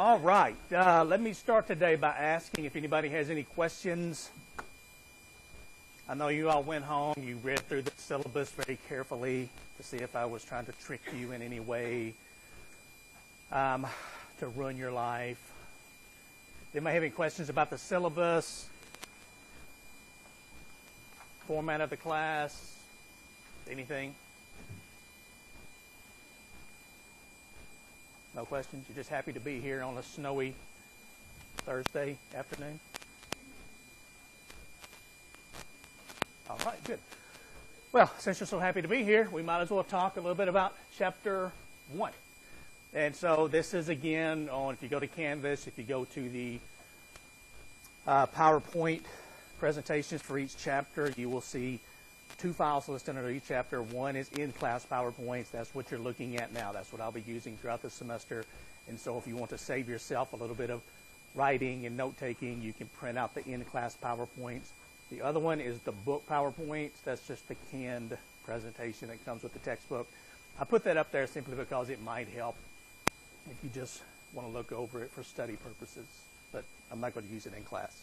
All right. Let me start today by asking if anybody has any questions. I know you all went home, you read through the syllabus very carefully to see if I was trying to trick you in any way to ruin your life. Anybody have any questions about the syllabus, format of the class, anything? No questions? You're just happy to be here on a snowy Thursday afternoon? All right, good. Well, since you're so happy to be here, we might as well talk a little bit about chapter 1. And so this is, again, on, if you go to Canvas, if you go to the PowerPoint presentations for each chapter, you will see 2 files listed under each chapter. One is in-class PowerPoints. That's what you're looking at now. That's what I'll be using throughout the semester. And so if you want to save yourself a little bit of writing and note-taking, you can print out the in-class PowerPoints. The other one is the book PowerPoints. That's just the canned presentation that comes with the textbook. I put that up there simply because it might help if you just want to look over it for study purposes. But I'm not going to use it in class.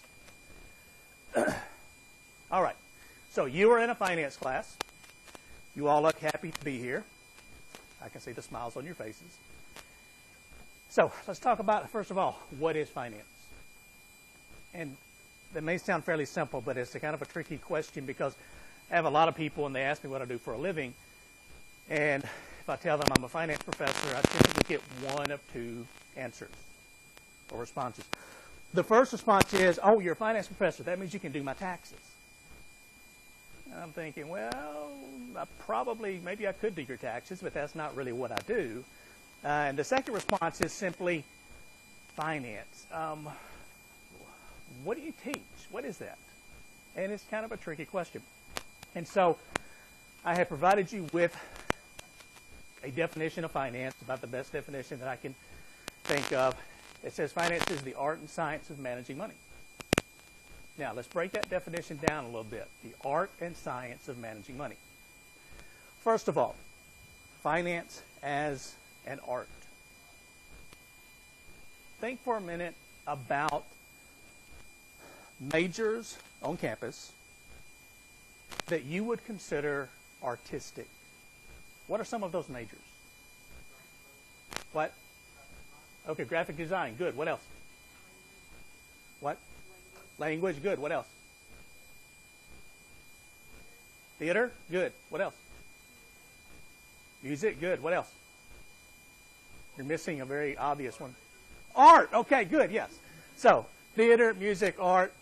All right. So you are in a finance class. You all look happy to be here. I can see the smiles on your faces. So let's talk about, first of all, what is finance? And that may sound fairly simple, but it's a kind of a tricky question because I have a lot of people and they ask me what I do for a living. And if I tell them I'm a finance professor, I typically get one of 2 answers or responses. The first response is, oh, you're a finance professor. That means you can do my taxes. And I'm thinking, well, maybe I could do your taxes, but that's not really what I do. And the second response is simply finance. What do you teach? What is that? And it's kind of a tricky question. And so I have provided you with a definition of finance, about the best definition that I can think of. It says finance is the art and science of managing money. Now, let's break that definition down a little bit. The art and science of managing money. First of all, finance as an art. Think for a minute about majors on campus that you would consider artistic. What are some of those majors? What? Okay, graphic design. Good. What else? What? Language. Good. What else? Theater. Good. What else? Music. Good. What else? You're missing a very obvious one. Art. Okay, good. Yes. So, theater, music, art.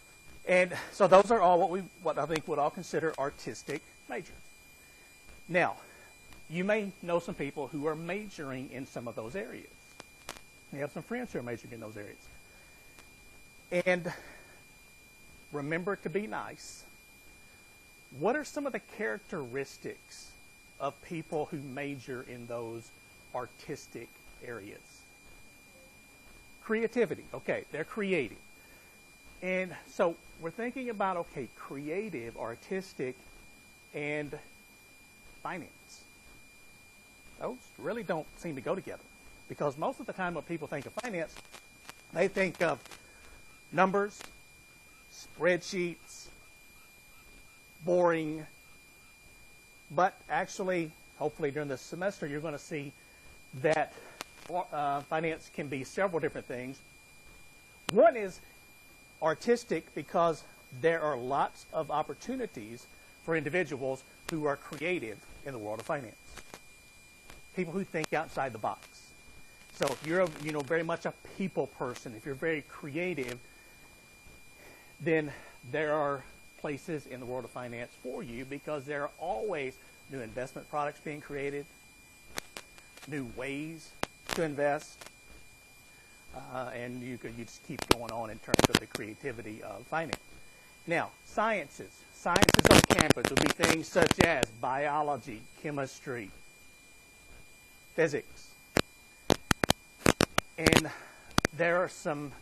And so those are all what I think would all consider artistic majors. Now, you may know some people who are majoring in some of those areas. You have some friends who are majoring in those areas. And remember to be nice. What are some of the characteristics of people who major in those artistic areas? Creativity. Okay, they're creative. And so we're thinking about, okay, creative, artistic, and finance. Those really don't seem to go together. Because most of the time when people think of finance, they think of numbers, spreadsheets, boring. But actually, hopefully during this semester, you're going to see that finance can be several different things. One is artistic because there are lots of opportunities for individuals who are creative in the world of finance. People who think outside the box. So if you're very much a people person, if you're very creative, then there are places in the world of finance for you because there are always new investment products being created, new ways to invest, and you just keep going on in terms of the creativity of finance. Now, sciences. Sciences on campus would be things such as biology, chemistry, physics. And there are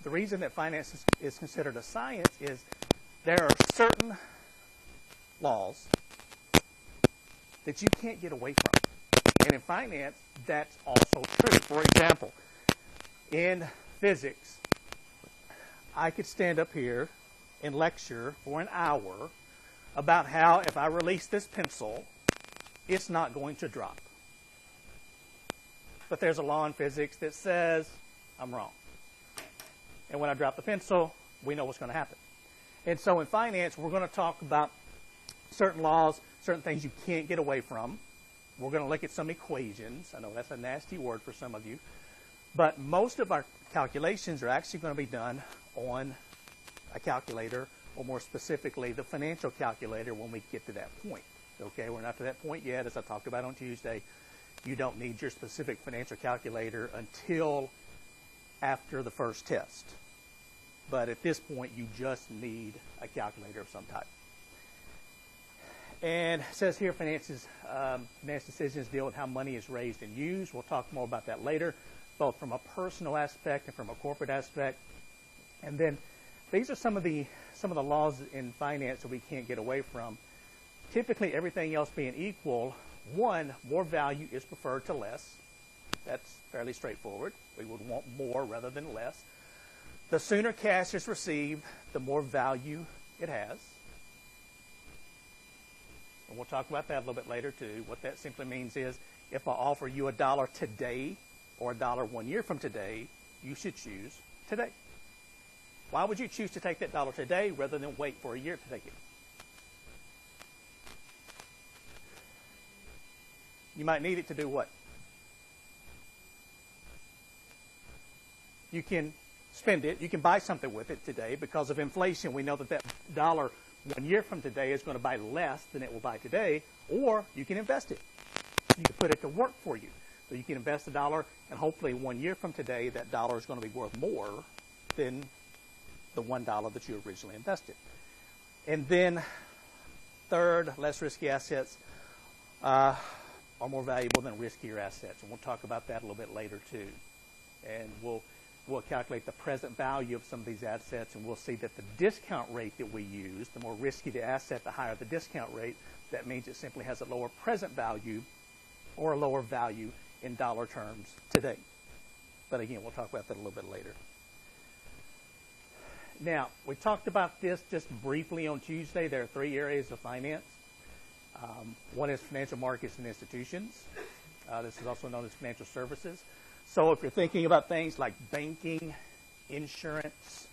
the reason that finance is considered a science is there are certain laws that you can't get away from. And in finance, that's also true. For example, in physics, I could stand up here and lecture for an hour about how if I release this pencil, it's not going to drop. But there's a law in physics that says I'm wrong. And when I drop the pencil, we know what's going to happen. And so in finance, we're going to talk about certain laws, certain things you can't get away from. We're going to look at some equations. I know that's a nasty word for some of you. But most of our calculations are actually going to be done on a calculator, or more specifically, the financial calculator when we get to that point. Okay, we're not to that point yet. As I talked about on Tuesday, you don't need your specific financial calculator until after the first test. But at this point, you just need a calculator of some type. And it says here, finance decisions deal with how money is raised and used. We'll talk more about that later, both from a personal aspect and from a corporate aspect. And then these are some of the laws in finance that we can't get away from. Typically, everything else being equal, one, more value is preferred to less. That's fairly straightforward. We would want more rather than less. The sooner cash is received, the more value it has. And we'll talk about that a little bit later too. What that simply means is if I offer you $1 today or $1 1 year from today, you should choose today. Why would you choose to take that dollar today rather than wait for a year to take it? You might need it to do what? You can spend it. You can buy something with it today. Because of inflation, we know that that dollar 1 year from today is going to buy less than it will buy today. Or you can invest it. You can put it to work for you. So you can invest $1, and hopefully 1 year from today, that dollar is going to be worth more than the $1 that you originally invested. And then third, less risky assets are more valuable than riskier assets. And we'll talk about that a little bit later too. And we'll calculate the present value of some of these assets, and we'll see that the discount rate that we use, the more risky the asset, the higher the discount rate. That means it simply has a lower present value or a lower value in dollar terms today. But again, we'll talk about that a little bit later. Now, we talked about this just briefly on Tuesday. There are 3 areas of finance. One is financial markets and institutions. This is also known as financial services. So if you're thinking about things like banking, insurance,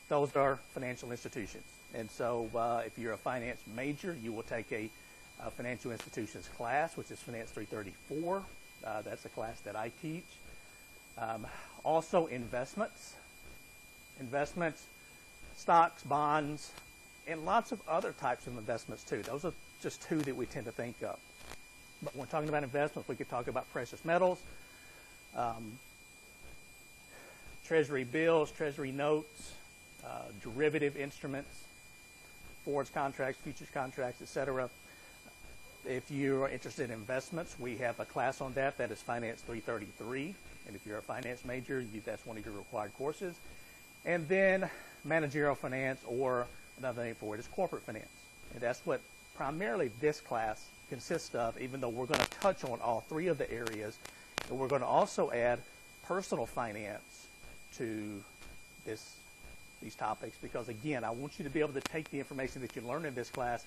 those are financial institutions. And so if you're a finance major, you will take a financial institutions class, which is Finance 334. That's a class that I teach. Also investments, stocks, bonds, and lots of other types of investments too. Those are just 2 that we tend to think of. But when talking about investments, we could talk about precious metals, treasury bills, treasury notes, derivative instruments, forwards contracts, futures contracts, etc. If you are interested in investments, we have a class on that. That is Finance 333. And if you're a finance major, that's one of your required courses. And then managerial finance, or another name for it is corporate finance. And that's what primarily this class consists of, even though we're going to touch on all 3 of the areas. And we're going to also add personal finance to these topics, because again, I want you to be able to take the information that you learn in this class,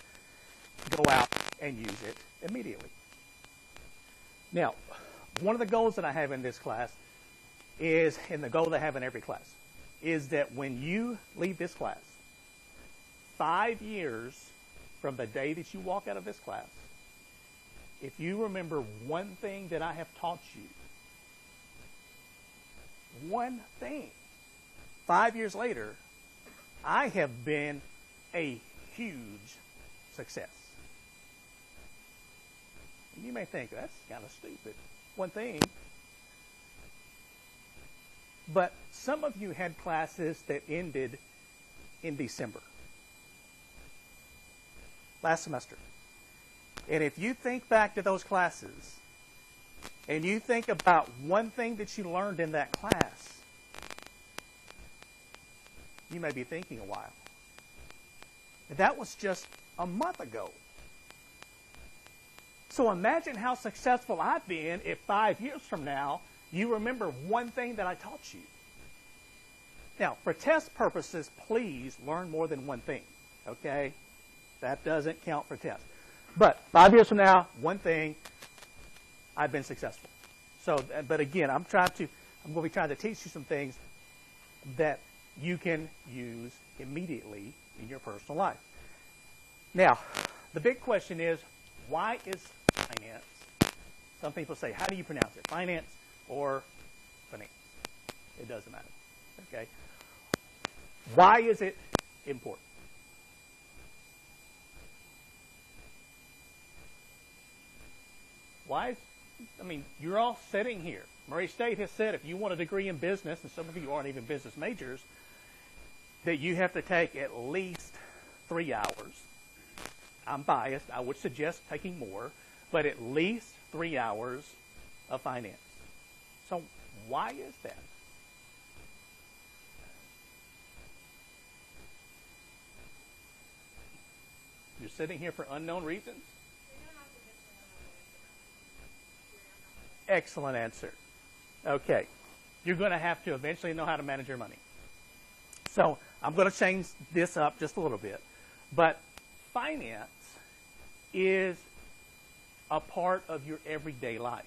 go out and use it immediately. Now, one of the goals that I have in this class is, and the goal that I have in every class, is that when you leave this class, 5 years from the day that you walk out of this class, if you remember one thing that I have taught you, one thing, 5 years later, I have been a huge success. And you may think, that's kind of stupid. One thing. But some of you had classes that ended in December, last semester. And if you think back to those classes and you think about one thing that you learned in that class, you may be thinking a while. That was just a month ago. So imagine how successful I've been if 5 years from now you remember one thing that I taught you. Now, for test purposes, please learn more than one thing, okay? That doesn't count for tests. But 5 years from now, one thing, I've been successful. So, but again, I'm going to be trying to teach you some things that you can use immediately in your personal life. Now, the big question is, why is finance? Some people say, how do you pronounce it? Finance or finance? It doesn't matter. Okay? Why is it important? You're all sitting here. Murray State has said if you want a degree in business, and some of you aren't even business majors, that you have to take at least 3 hours. I'm biased. I would suggest taking more, but at least 3 hours of finance. So why is that? You're sitting here for unknown reasons? Excellent answer. Okay. You're going to have to eventually know how to manage your money. So I'm going to change this up just a little bit. But finance is a part of your everyday life.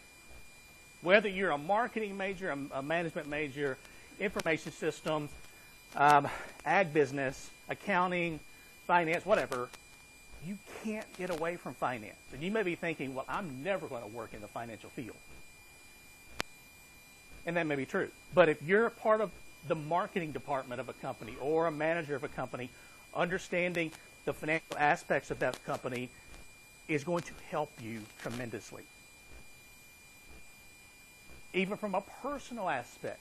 Whether you're a marketing major, a management major, information systems, ag business, accounting, finance, whatever, you can't get away from finance. And you may be thinking, well, I'm never going to work in the financial field. And that may be true. But if you're a part of the marketing department of a company or a manager of a company, understanding the financial aspects of that company is going to help you tremendously. Even from a personal aspect,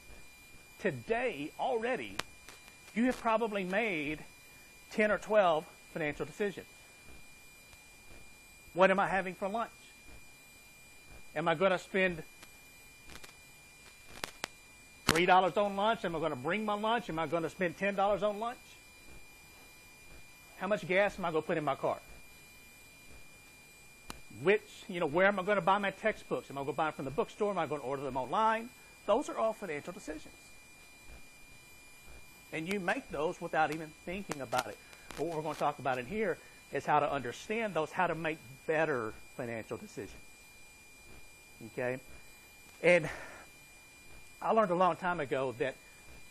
today already, you have probably made 10 or 12 financial decisions. What am I having for lunch? Am I going to spend $3 on lunch? Am I going to bring my lunch? Am I going to spend $10 on lunch? How much gas am I going to put in my car? Where am I going to buy my textbooks? Am I going to buy them from the bookstore? Am I going to order them online? Those are all financial decisions. And you make those without even thinking about it. But what we're going to talk about in here is how to understand those, how to make better financial decisions. Okay? And I learned a long time ago that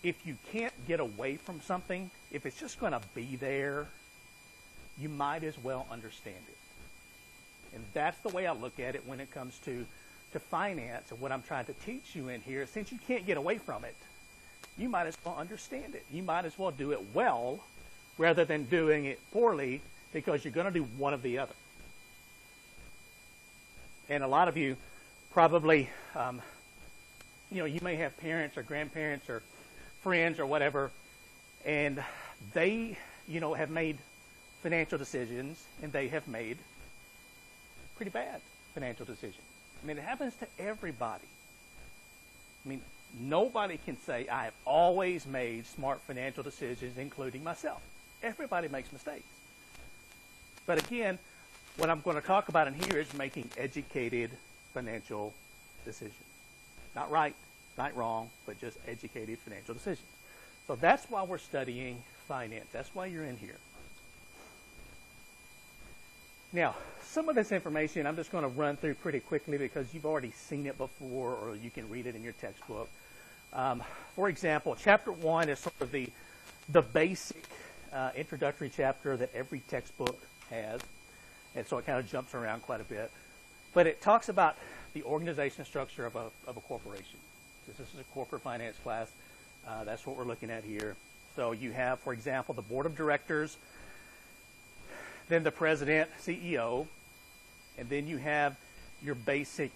if you can't get away from something, if it's just going to be there, you might as well understand it. And that's the way I look at it when it comes to finance and what I'm trying to teach you in here. Since you can't get away from it, you might as well understand it. You might as well do it well rather than doing it poorly, because you're going to do one of the other. And a lot of you probably, you may have parents or grandparents or friends or whatever, and they, have made financial decisions, and they have made pretty bad financial decisions. It happens to everybody. Nobody can say, I have always made smart financial decisions, including myself. Everybody makes mistakes. But again, what I'm going to talk about in here is making educated financial decisions. Not right, not wrong, but just educated financial decisions. So that's why we're studying finance. That's why you're in here. Now, some of this information I'm just going to run through pretty quickly because you've already seen it before, or you can read it in your textbook. For example, Chapter 1 is sort of the basic introductory chapter that every textbook has, and so it kind of jumps around quite a bit. But it talks about the organization structure of a corporation. This is a corporate finance class. That's what we're looking at here. So you have, for example, the board of directors, then the president, CEO, and then you have your basic,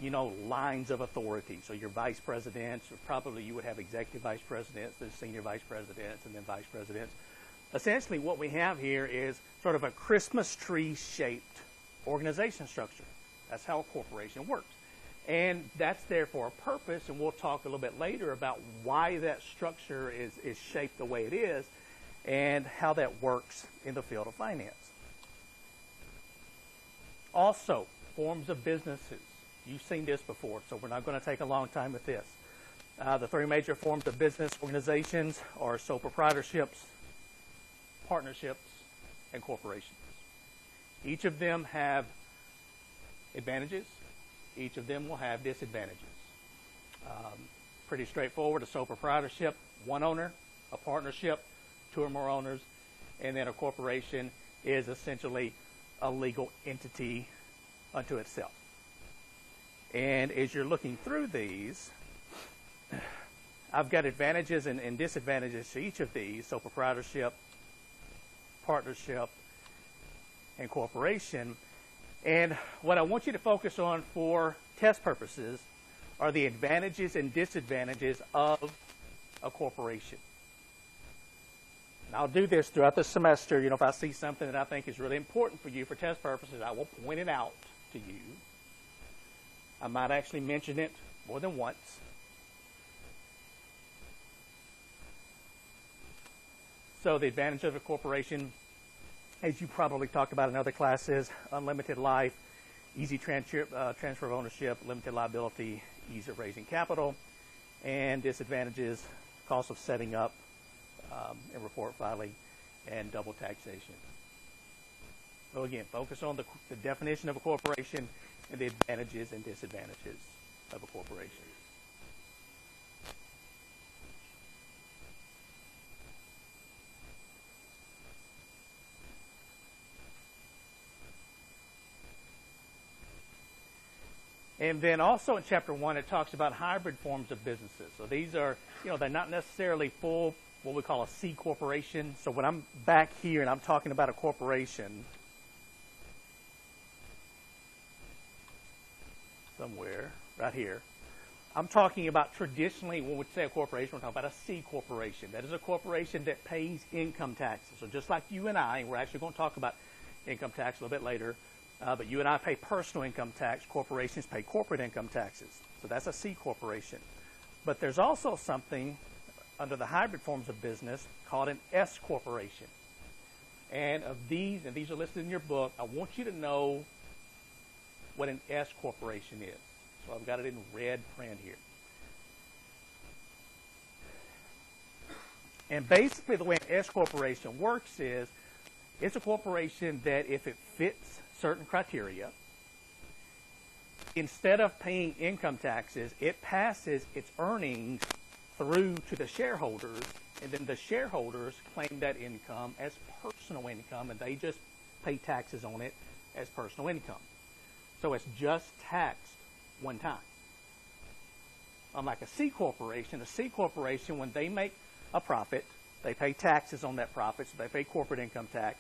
lines of authority. So your vice presidents, or probably you would have executive vice presidents, there's senior vice presidents, and then vice presidents. Essentially what we have here is sort of a Christmas tree-shaped organization structure. That's how a corporation works. And that's there for a purpose, and we'll talk a little bit later about why that structure is shaped the way it is and how that works in the field of finance. Also, forms of businesses. You've seen this before, so we're not going to take a long time with this. The three major forms of business organizations are sole proprietorships, partnerships, and corporations. Each of them have advantages. Each of them will have disadvantages. Pretty straightforward. A sole proprietorship, one owner. A partnership, two or more owners. And then a corporation is essentially a legal entity unto itself. And as you're looking through these, I've got advantages and disadvantages to each of these. So proprietorship, partnership, and corporation. And what I want you to focus on for test purposes are the advantages and disadvantages of a corporation. And I'll do this throughout the semester. If I see something that I think is really important for you for test purposes, I will point it out to you. I might actually mention it more than once. So the advantage of a corporation, as you probably talked about in other classes, unlimited life, easy transfer of ownership, limited liability, ease of raising capital, and disadvantages, cost of setting up and report filing, and double taxation. So again, focus on the definition of a corporation and the advantages and disadvantages of a corporation. And then also in Chapter 1, it talks about hybrid forms of businesses. So these are, they're not necessarily full, what we call a C corporation. So when I'm back here and I'm talking about a corporation, somewhere, right here, I'm talking about traditionally, when we say a corporation, we're talking about a C corporation. That is a corporation that pays income taxes. So just like you and I, we're actually going to talk about income tax a little bit later, but you and I pay personal income tax. Corporations pay corporate income taxes. So that's a C corporation. But there's also something under the hybrid forms of business called an S corporation. And these are listed in your book, I want you to know what an S corporation is. So I've got it in red print here. And basically the way an S corporation works is, it's a corporation that if it fits certain criteria, instead of paying income taxes, it passes its earnings through to the shareholders, and then the shareholders claim that income as personal income, and they just pay taxes on it as personal income. So it's just taxed one time. Unlike a C corporation, when they make a profit, they pay taxes on that profit, so they pay corporate income tax,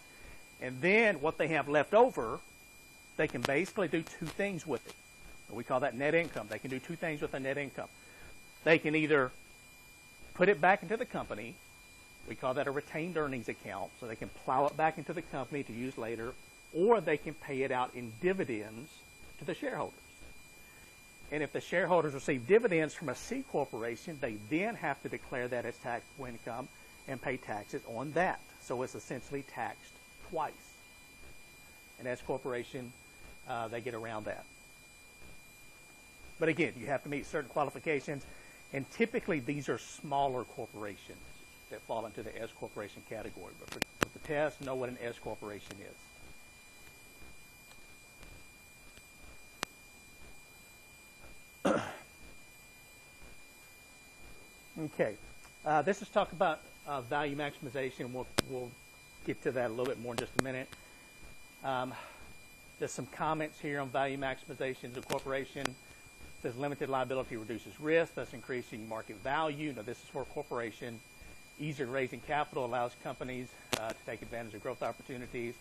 and then what they have left over, they can basically do two things with it. We call that net income. They can do two things with the net income. They can either put it back into the company. We call that a retained earnings account. So they can plow it back into the company to use later, or they can pay it out in dividends to the shareholders. And if the shareholders receive dividends from a C corporation, they then have to declare that as taxable income and pay taxes on that. So it's essentially taxed twice. An S corporation, they get around that. But again, you have to meet certain qualifications, and typically these are smaller corporations that fall into the S corporation category. But for the test, know what an S corporation is. Okay, this is talk about value maximization. We'll get to that a little bit more in just a minute. There's some comments here on value maximization. The corporation says limited liability reduces risk, thus increasing market value. Now, this is for a corporation. Easier raising capital allows companies to take advantage of growth opportunities.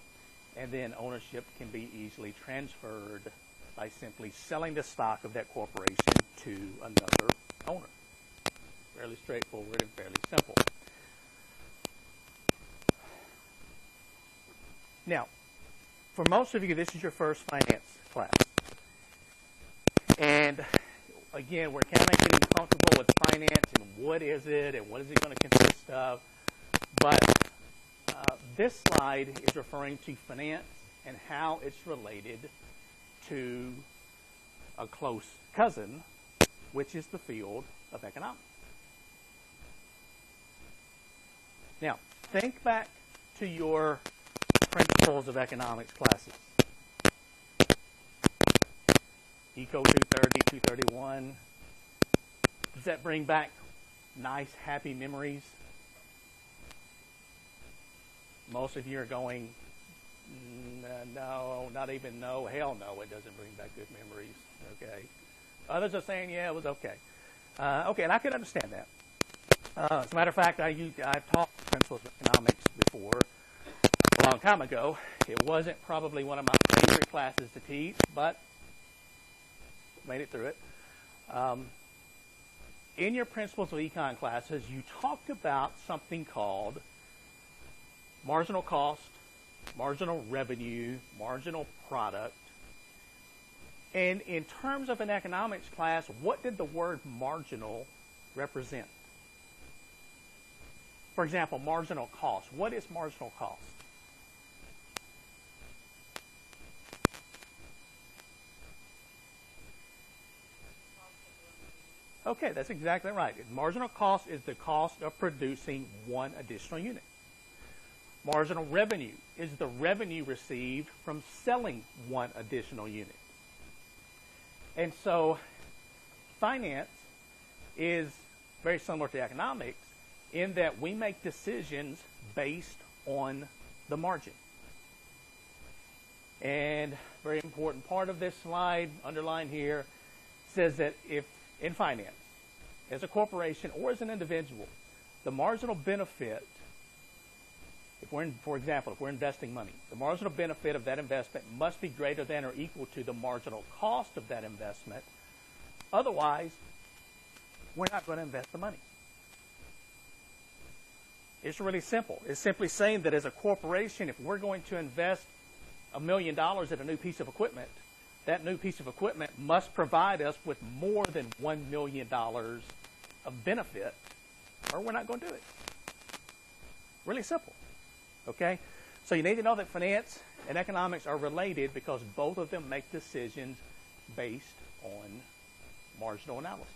And then ownership can be easily transferred by simply selling the stock of that corporation to another owner. Fairly straightforward and fairly simple. Now, for most of you, this is your first finance class. And again, we're kind of getting comfortable with finance and what is it and what is it going to consist of. But this slide is referring to finance and how it's related to a close cousin, which is the field of economics. Now, think back to your principles of economics classes. Eco 230, 231. Does that bring back nice, happy memories? Most of you are going, no, not even no, hell no, it doesn't bring back good memories, okay? Others are saying, yeah, it was okay. Okay, and I can understand that. As a matter of fact, I've taught principles of economics before a long time ago. It wasn't probably one of my favorite classes to teach, but made it through it. In your principles of econ classes, you talked about something called marginal cost, marginal revenue, marginal product. And in terms of an economics class, what did the word marginal represent? For example, marginal cost. What is marginal cost? Okay, that's exactly right. Marginal cost is the cost of producing one additional unit. Marginal revenue is the revenue received from selling one additional unit. And so finance is very similar to economics in that we make decisions based on the margin. And very important part of this slide, underlined here, says that if in finance, as a corporation or as an individual, the marginal benefit, for example, if we're investing money, the marginal benefit of that investment must be greater than or equal to the marginal cost of that investment. Otherwise, we're not going to invest the money. It's really simple. It's simply saying that as a corporation, if we're going to invest $1 million in a new piece of equipment, that new piece of equipment must provide us with more than $1 million of benefit, or we're not going to do it. Really simple. Okay? So you need to know that finance and economics are related because both of them make decisions based on marginal analysis,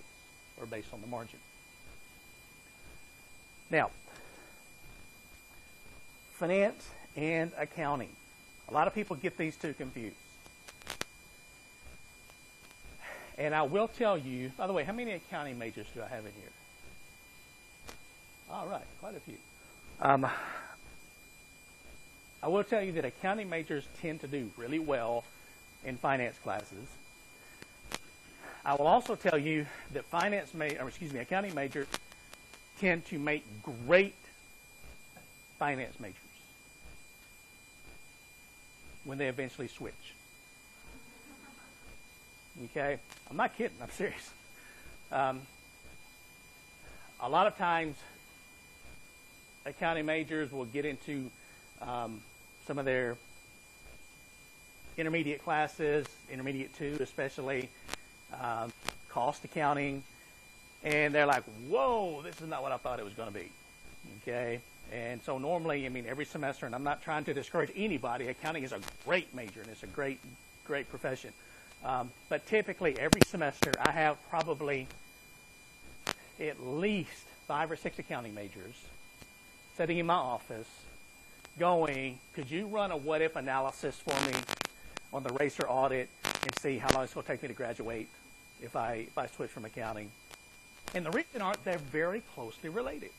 or based on the margin. Now, finance and accounting. A lot of people get these two confused. And I will tell you, by the way, how many accounting majors do I have in here? All right, quite a few. I will tell you that accounting majors tend to do really well in finance classes. I will also tell you that accounting majors tend to make great finance majors when they eventually switch. Okay? I'm not kidding. I'm serious. A lot of times, accounting majors will get into some of their intermediate classes, intermediate 2 especially, cost accounting, and they're like, whoa, this is not what I thought it was going to be. Okay? And so normally, every semester, and I'm not trying to discourage anybody, accounting is a great major, and it's a great, great profession. But typically, every semester, I have probably at least 5 or 6 accounting majors sitting in my office going, could you run a what-if analysis for me on the RACER audit and see how long it's going to take me to graduate if I switch from accounting? And the reason they're very closely related.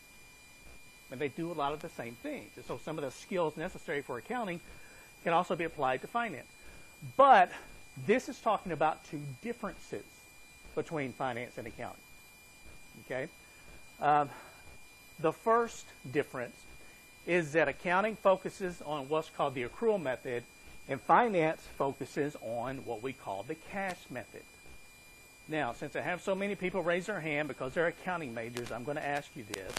And they do a lot of the same things. And so some of the skills necessary for accounting can also be applied to finance. But this is talking about 2 differences between finance and accounting. Okay? The first difference is that accounting focuses on what's called the accrual method, and finance focuses on what we call the cash method. Now, since I have so many people raise their hand because they're accounting majors, I'm going to ask you this.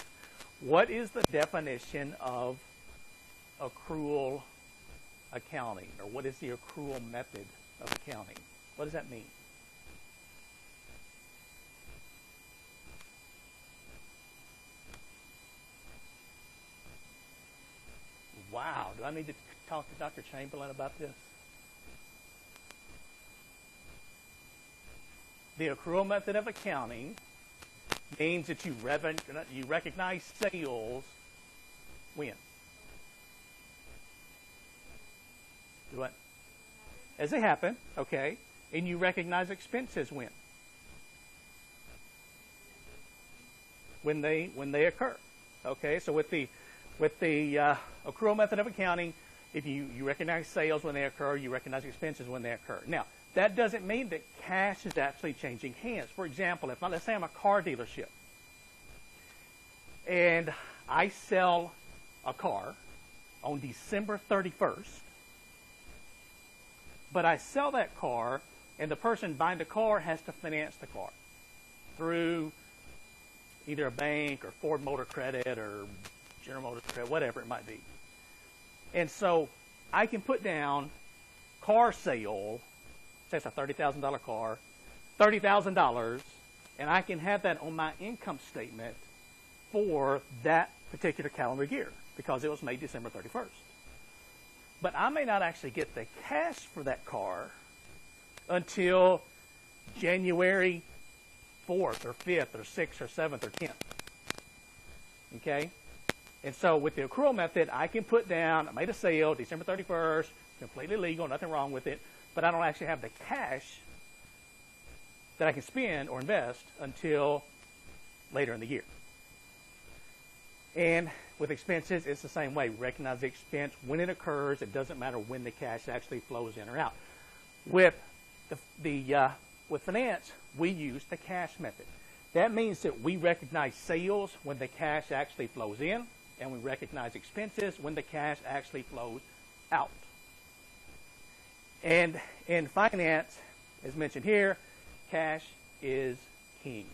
What is the definition of accrual accounting, or what is the accrual method of accounting? What does that mean? Wow, do I need to talk to Dr. Chamberlain about this? The accrual method of accounting means that you recognize sales When? Do what? As they happen, okay. And you recognize expenses when? When they occur. Okay, so with the accrual method of accounting, if you recognize sales when they occur, you recognize expenses when they occur. Now, that doesn't mean that cash is actually changing hands. For example, let's say I'm a car dealership, and I sell a car on December 31st, but I sell that car, and the person buying the car has to finance the car through either a bank or Ford Motor Credit or General Motors Credit, whatever it might be. And so I can put down car sale, say it's a $30,000 car, $30,000, and I can have that on my income statement for that particular calendar year because it was made December 31st. But I may not actually get the cash for that car until January 4th or 5th or 6th or 7th or 10th. Okay? And so with the accrual method, I can put down, I made a sale December 31st, completely legal, nothing wrong with it, but I don't actually have the cash that I can spend or invest until later in the year. And with expenses, it's the same way. We recognize the expense when it occurs. It doesn't matter when the cash actually flows in or out. With with finance, we use the cash method. That means that we recognize sales when the cash actually flows in, and we recognize expenses when the cash actually flows out. And in finance, as mentioned here, cash is king.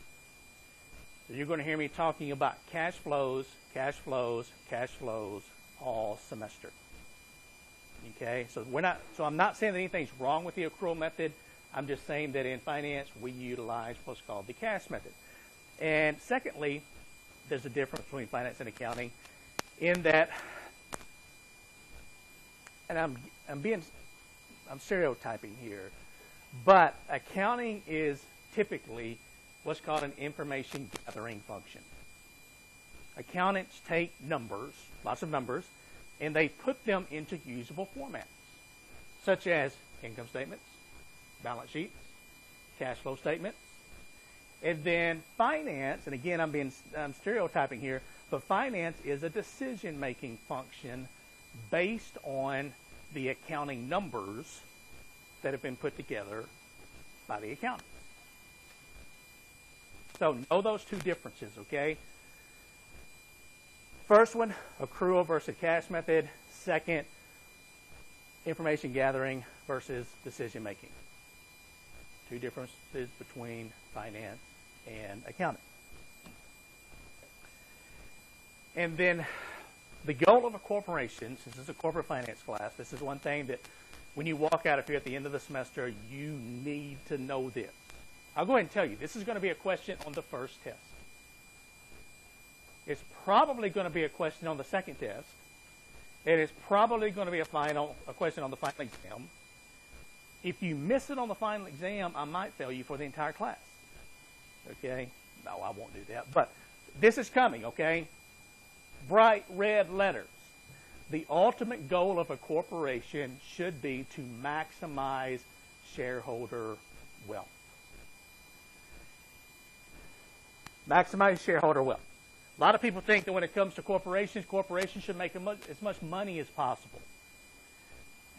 So you're going to hear me talking about cash flows, cash flows, cash flows all semester. Okay, so I'm not saying that anything's wrong with the accrual method. I'm just saying that in finance we utilize what's called the cash method. And secondly, there's a difference between finance and accounting in that, and I'm stereotyping here, but accounting is typically what's called an information gathering function. Accountants take numbers, lots of numbers, and they put them into usable formats, such as income statements, balance sheets, cash flow statements. And then finance, and again I'm stereotyping here, but finance is a decision-making function based on the accounting numbers that have been put together by the accountants. So know those two differences, okay? First one, accrual versus cash method. Second, information gathering versus decision making. Two differences between finance and accounting. And then the goal of a corporation, since this is a corporate finance class, this is one thing that when you walk out of here at the end of the semester, you need to know this. I'll go ahead and tell you, this is going to be a question on the first test. It's probably going to be a question on the second test. It is probably going to be a question on the final exam. If you miss it on the final exam, I might fail you for the entire class. Okay? No, I won't do that. But this is coming, okay? Bright red letters. The ultimate goal of a corporation should be to maximize shareholder wealth. Maximize shareholder wealth. A lot of people think that when it comes to corporations should make as much money as possible.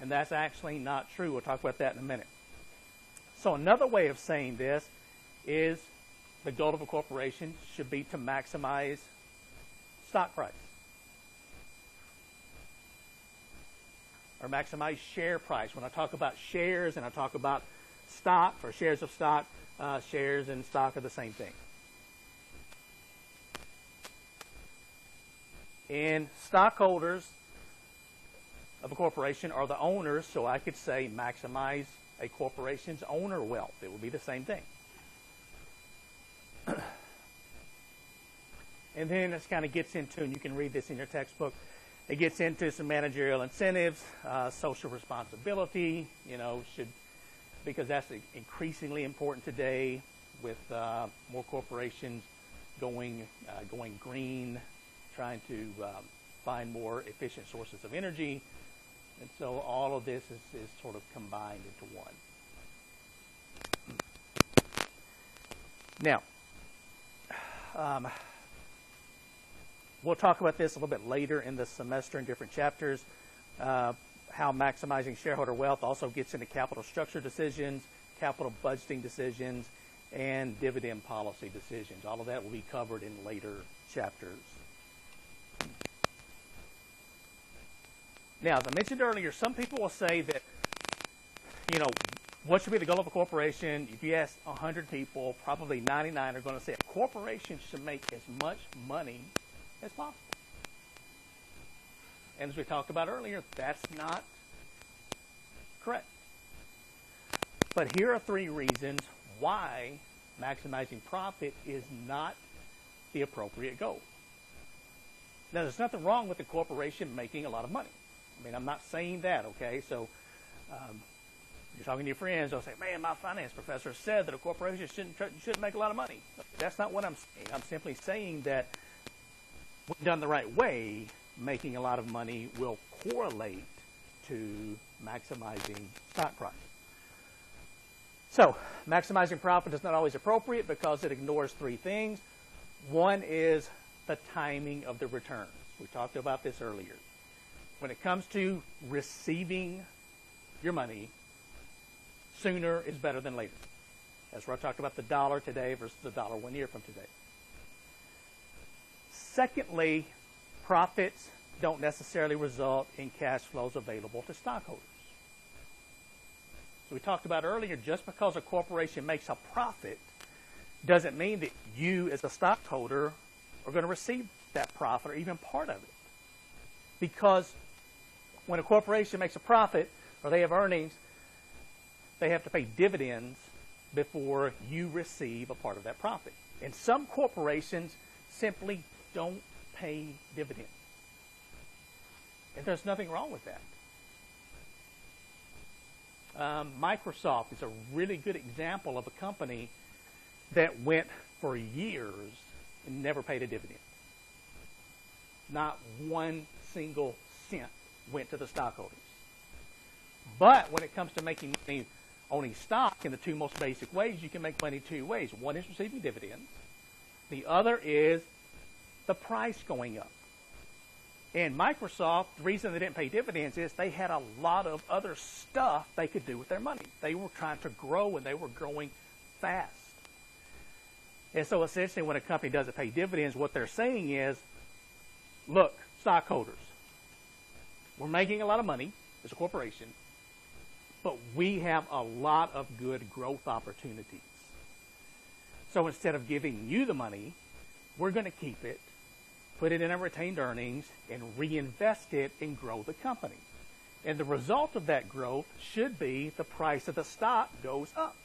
And that's actually not true. We'll talk about that in a minute. So another way of saying this is the goal of a corporation should be to maximize stock price. Or maximize share price. When I talk about shares and I talk about stock or shares of stock, shares and stock are the same thing. And stockholders of a corporation are the owners, so I could say maximize a corporation's owner wealth. It would be the same thing. And then this kind of gets into, and you can read this in your textbook, it gets into some managerial incentives, social responsibility, because that's increasingly important today with more corporations going green, trying to find more efficient sources of energy. And so all of this is sort of combined into one. Now, we'll talk about this a little bit later in the semester in different chapters, how maximizing shareholder wealth also gets into capital structure decisions, capital budgeting decisions, and dividend policy decisions. All of that will be covered in later chapters. Now, as I mentioned earlier, some people will say that, what should be the goal of a corporation? If you ask 100 people, probably 99 are going to say a corporation should make as much money as possible. And as we talked about earlier, that's not correct. But here are 3 reasons why maximizing profit is not the appropriate goal. Now, there's nothing wrong with the corporation making a lot of money. I mean, I'm not saying that, okay? So you're talking to your friends, they'll say, man, my finance professor said that a corporation shouldn't make a lot of money. That's not what I'm saying. I'm simply saying that when done the right way, making a lot of money will correlate to maximizing stock price. So, maximizing profit is not always appropriate because it ignores 3 things. One is the timing of the returns. We talked about this earlier. When it comes to receiving your money, sooner is better than later. That's where I talked about the dollar today versus the dollar 1 year from today. Secondly, profits don't necessarily result in cash flows available to stockholders. So we talked about earlier, just because a corporation makes a profit doesn't mean that you as a stockholder are going to receive that profit or even part of it. Because when a corporation makes a profit or they have earnings, they have to pay dividends before you receive a part of that profit. And some corporations simply don't pay dividends. And there's nothing wrong with that. Microsoft is a really good example of a company that went for years and never paid a dividend. Not 1 single cent went to the stockholders. But when it comes to making money owning stock, in the 2 most basic ways, you can make money 2 ways. One is receiving dividends. The other is the price going up. And Microsoft, the reason they didn't pay dividends is they had a lot of other stuff they could do with their money. They were trying to grow, and they were growing fast. And so essentially when a company doesn't pay dividends, what they're saying is, look, stockholders, we're making a lot of money as a corporation, but we have a lot of good growth opportunities. So instead of giving you the money, we're going to keep it, put it in our retained earnings, and reinvest it and grow the company. And the result of that growth should be the price of the stock goes up.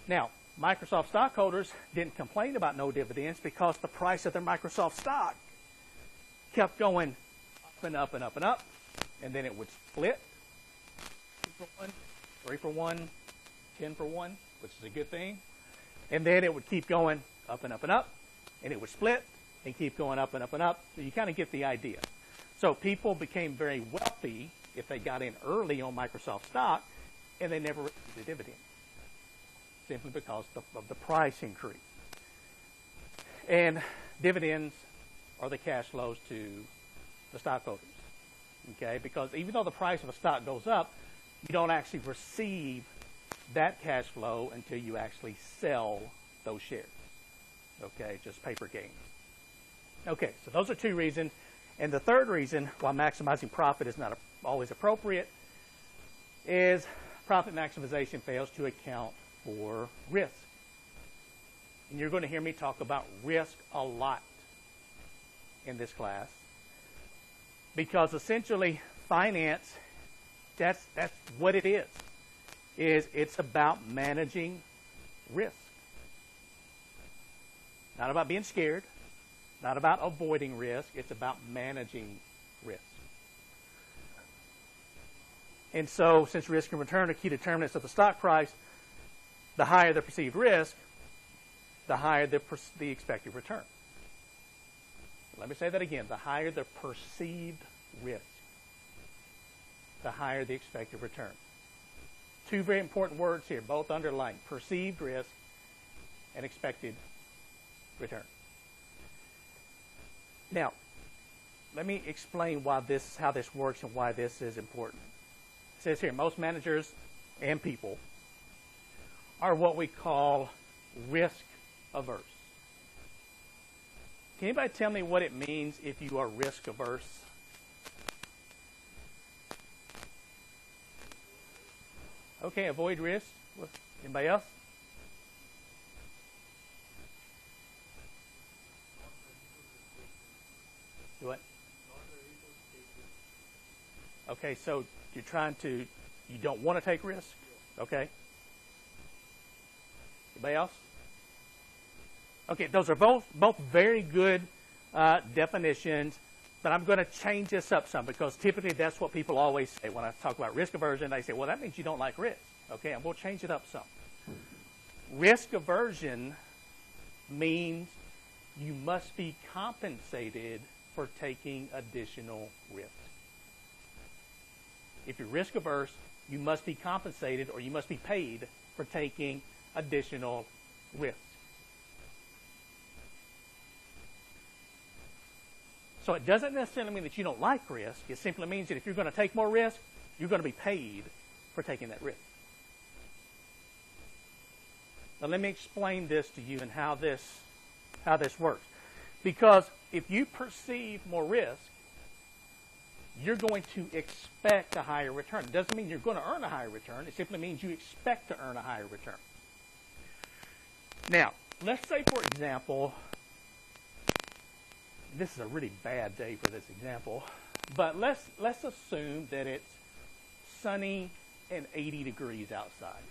Now, Microsoft stockholders didn't complain about no dividends because the price of their Microsoft stock kept going up and up and up and up, and then it would split 2 for 1, 3 for 1, 10 for 1, which is a good thing. And then it would keep going up and up and up, and it would split and keep going up and up and up. So you kind of get the idea. So people became very wealthy if they got in early on Microsoft stock, and they never received a dividend, simply because of the price increase. And dividends are the cash flows to the stockholders, okay? Because even though the price of a stock goes up, you don't actually receive that cash flow until you actually sell those shares, okay? Just paper gains. Okay, so those are 2 reasons. And the third reason why maximizing profit is not always appropriate is profit maximization fails to account for risk. And you're going to hear me talk about risk a lot in this class, because essentially finance, that's what it is it's about managing risk. Not about being scared, not about avoiding risk, it's about managing risk. And so, since risk and return are key determinants of the stock price, the higher the perceived risk, the higher the expected return. Let me say that again. The higher the perceived risk, the higher the expected return. Two very important words here, both underlined: perceived risk and expected return. Now, let me explain how this works and why this is important. It says here, most managers and people are what we call risk averse. Can anybody tell me what it means if you are risk averse? Okay, avoid risk. Anybody else? Do what? Okay, so you don't want to take risk? Okay. Anybody else? Okay, those are both very good definitions, but I'm going to change this up some because typically that's what people always say when I talk about risk aversion. They say, well, that means you don't like risk. Okay, and we'll change it up some. Risk aversion means you must be compensated for taking additional risk. If you're risk averse, you must be compensated or you must be paid for taking additional risk. So it doesn't necessarily mean that you don't like risk. It simply means that if you're going to take more risk, you're going to be paid for taking that risk. Now let me explain this to you and how this works. Because if you perceive more risk, you're going to expect a higher return. It doesn't mean you're going to earn a higher return. It simply means you expect to earn a higher return. Now, let's say, for example, this is a really bad day for this example, but let's assume that it's sunny and 80 degrees outside.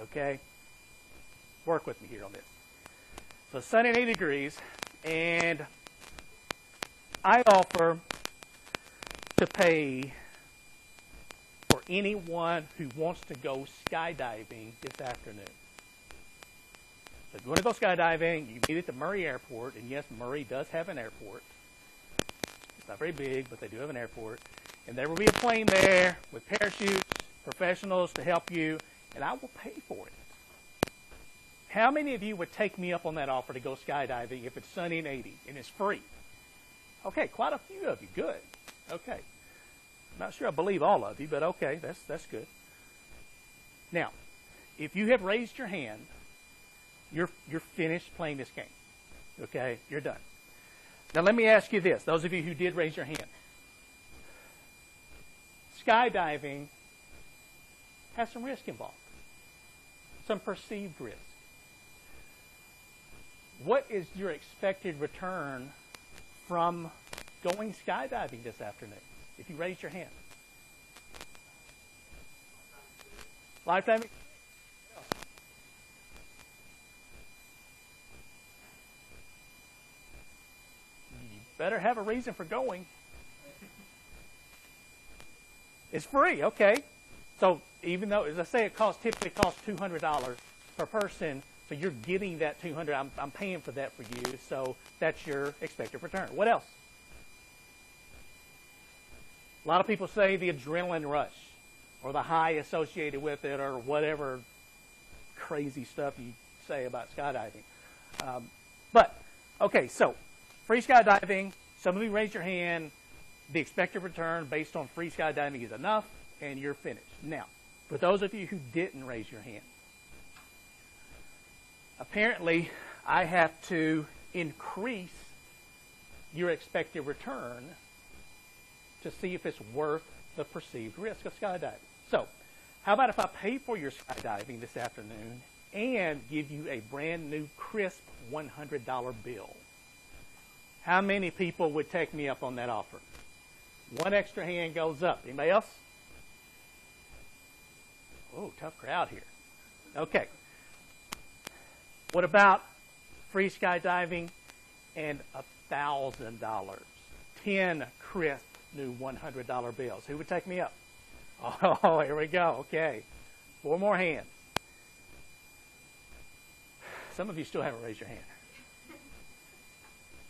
Okay? Work with me here on this. So sunny and 80 degrees, and I offer to pay for anyone who wants to go skydiving this afternoon. So if you want to go skydiving, you meet at the Murray Airport, and yes, Murray does have an airport. It's not very big, but they do have an airport. And there will be a plane there with parachutes, professionals to help you, and I will pay for it. How many of you would take me up on that offer to go skydiving if it's sunny and 80 and it's free? Okay, quite a few of you. Good. Okay. Not sure I believe all of you, but okay, that's good. Now, if you have raised your hand, you're finished playing this game. Okay? You're done. Now let me ask you this, those of you who did raise your hand. Skydiving has some risk involved. Some perceived risk. What is your expected return from going skydiving this afternoon, if you raised your hand? Lifetime? You better have a reason for going. It's free, okay. So even though, as I say, it typically costs $200 per person, so you're getting that $200. I'm paying for that for you, so that's your expected return. What else? A lot of people say the adrenaline rush or the high associated with it or whatever crazy stuff you say about skydiving. Okay, so free skydiving, some of you raised your hand. The expected return based on free skydiving is enough, and you're finished. Now, for those of you who didn't raise your hand, apparently I have to increase your expected return to see if it's worth the perceived risk of skydiving. So, how about if I pay for your skydiving this afternoon and give you a brand new crisp $100 bill? How many people would take me up on that offer? One extra hand goes up. Anybody else? Oh, tough crowd here. Okay. What about free skydiving and $1,000? 10 crisp new $100 bills. Who would take me up? Oh, here we go. Okay. 4 more hands. Some of you still haven't raised your hand.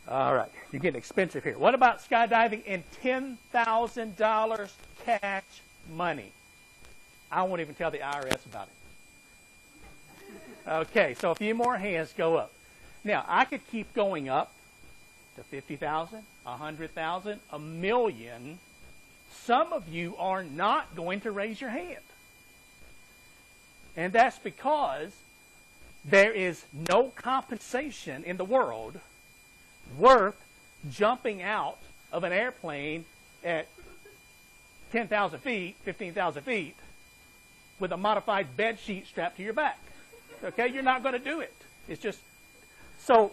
All right, you're getting expensive here. What about skydiving in $10,000 cash money? I won't even tell the IRS about it. Okay, so a few more hands go up. Now, I could keep going up to 50,000, 100,000, a million. Some of you are not going to raise your hand. And that's because there is no compensation in the world worth jumping out of an airplane at 10,000 feet, 15,000 feet, with a modified bed sheet strapped to your back. Okay, you're not going to do it. It's just, so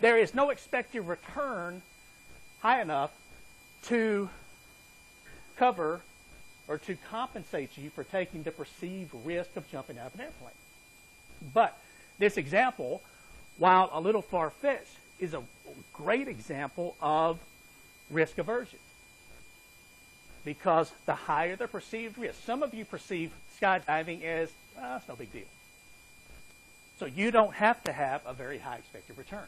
there is no expected return high enough to cover or to compensate you for taking the perceived risk of jumping out of an airplane. But this example, while a little far-fetched, is a great example of risk aversion. Because the higher the perceived risk, some of you perceive skydiving as, it's no big deal. So you don't have to have a very high expected return.